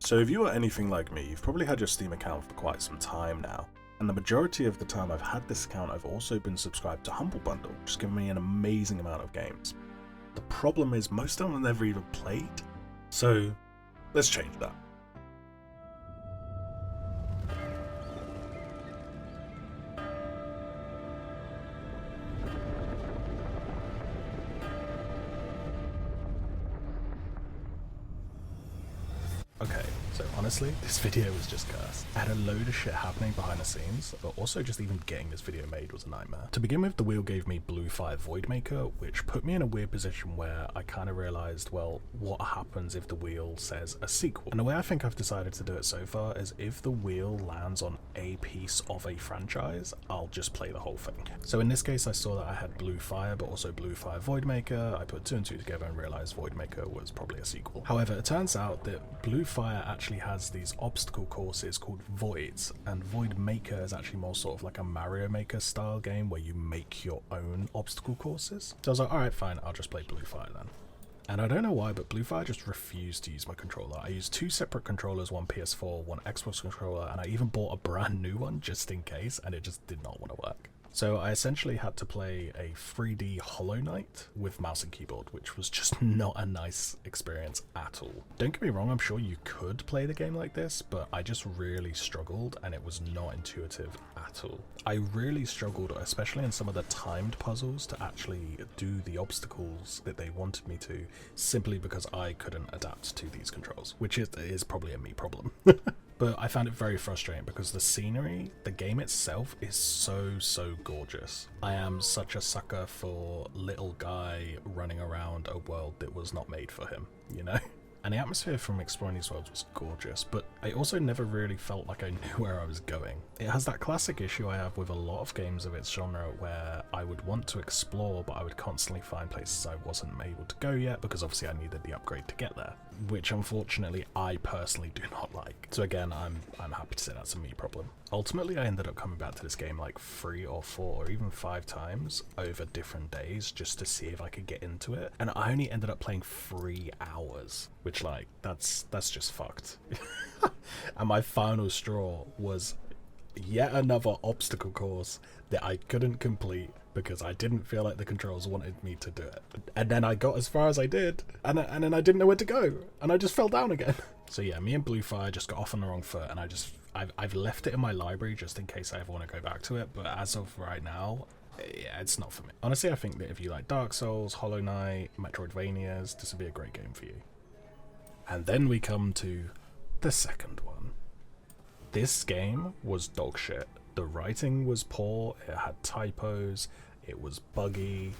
So if you are anything like me, you've probably had your Steam account for quite some time now. And the majority of the time I've had this account, I've also been subscribed to Humble Bundle, which has given me an amazing amount of games. The problem is most of them I've never even played. So let's change that. Okay, so honestly, this video was just cursed. I had a load of shit happening behind the scenes, but also just even getting this video made was a nightmare. To begin with, the wheel gave me Blue Fire Voidmaker, which put me in a weird position where I kind of realized, well, what happens if the wheel says a sequel? And the way I think I've decided to do it so far is if the wheel lands on a piece of a franchise, I'll just play the whole thing. So in this case, I saw that I had Blue Fire, but also Blue Fire Voidmaker. I put 2 and 2 together and realized Voidmaker was probably a sequel. However, it turns out that Blue Fire actually has these obstacle courses called Voids, and Void Maker is actually more sort of like a Mario Maker style game where you make your own obstacle courses. So I was like, alright fine, I'll just play Blue Fire then. And I don't know why, but Blue Fire just refused to use my controller. I used 2 separate controllers, one PS4, one Xbox controller, and I even bought a brand new one just in case, and it just did not want to work. So I essentially had to play a 3D Hollow Knight with mouse and keyboard, which was just not a nice experience at all. Don't get me wrong, I'm sure you could play the game like this, but I just really struggled and it was not intuitive at all. I really struggled, especially in some of the timed puzzles, to actually do the obstacles that they wanted me to, simply because I couldn't adapt to these controls, which is probably a me problem. But I found it very frustrating because the scenery, the game itself is so gorgeous. I am such a sucker for little guy running around a world that was not made for him, you know? And the atmosphere from exploring these worlds was gorgeous, but I also never really felt like I knew where I was going. It has that classic issue I have with a lot of games of its genre where I would want to explore, but I would constantly find places I wasn't able to go yet because obviously I needed the upgrade to get there, which unfortunately I personally do not like. So again, I'm happy to say that's a me problem. Ultimately, I ended up coming back to this game like 3 or 4 or even 5 times over different days just to see if I could get into it, and I only ended up playing 3 hours, which like that's just fucked. And my final straw was yet another obstacle course that I couldn't complete because I didn't feel like the controls wanted me to do it. And then I got as far as I did, and then I didn't know where to go, and I just fell down again. So yeah, me and Blue Fire just got off on the wrong foot, and I've left it in my library just in case I ever want to go back to it, but as of right now, yeah, it's not for me. Honestly, I think that if you like Dark Souls, Hollow Knight, Metroidvanias, this would be a great game for you. And then we come to the second one. This game was dog shit. The writing was poor, it had typos, it was buggy,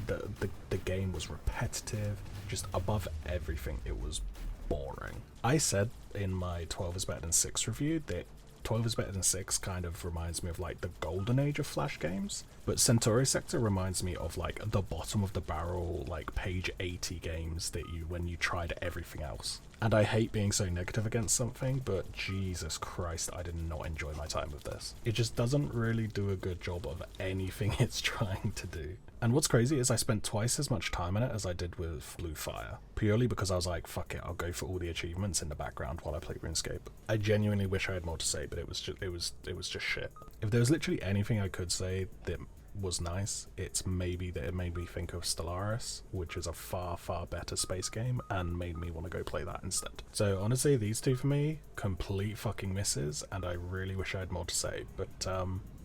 the game was repetitive, just above everything, it was boring. I said in my 12 is better than 6 review that 12 is better than 6 kind of reminds me of like the golden age of Flash games, but Centauri Sector reminds me of like the bottom of the barrel, like page 80 games that when you tried everything else. And I hate being so negative against something, but Jesus Christ, I did not enjoy my time with this. It just doesn't really do a good job of anything it's trying to do. And what's crazy is I spent twice as much time in it as I did with Blue Fire, purely because I was like, fuck it, I'll go for all the achievements in the background while I play RuneScape. I genuinely wish I had more to say, but it was just shit. If there was literally anything I could say that was nice, it's maybe that it made me think of Stellaris, which is a far better space game, and made me want to go play that instead. So honestly, these two for me, complete fucking misses, and I really wish I had more to say, but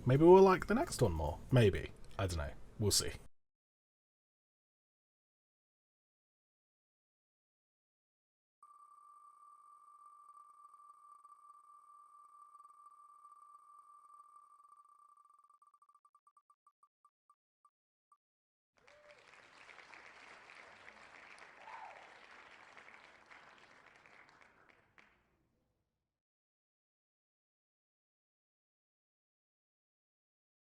maybe we'll like the next one more. Maybe. I don't know. We'll see.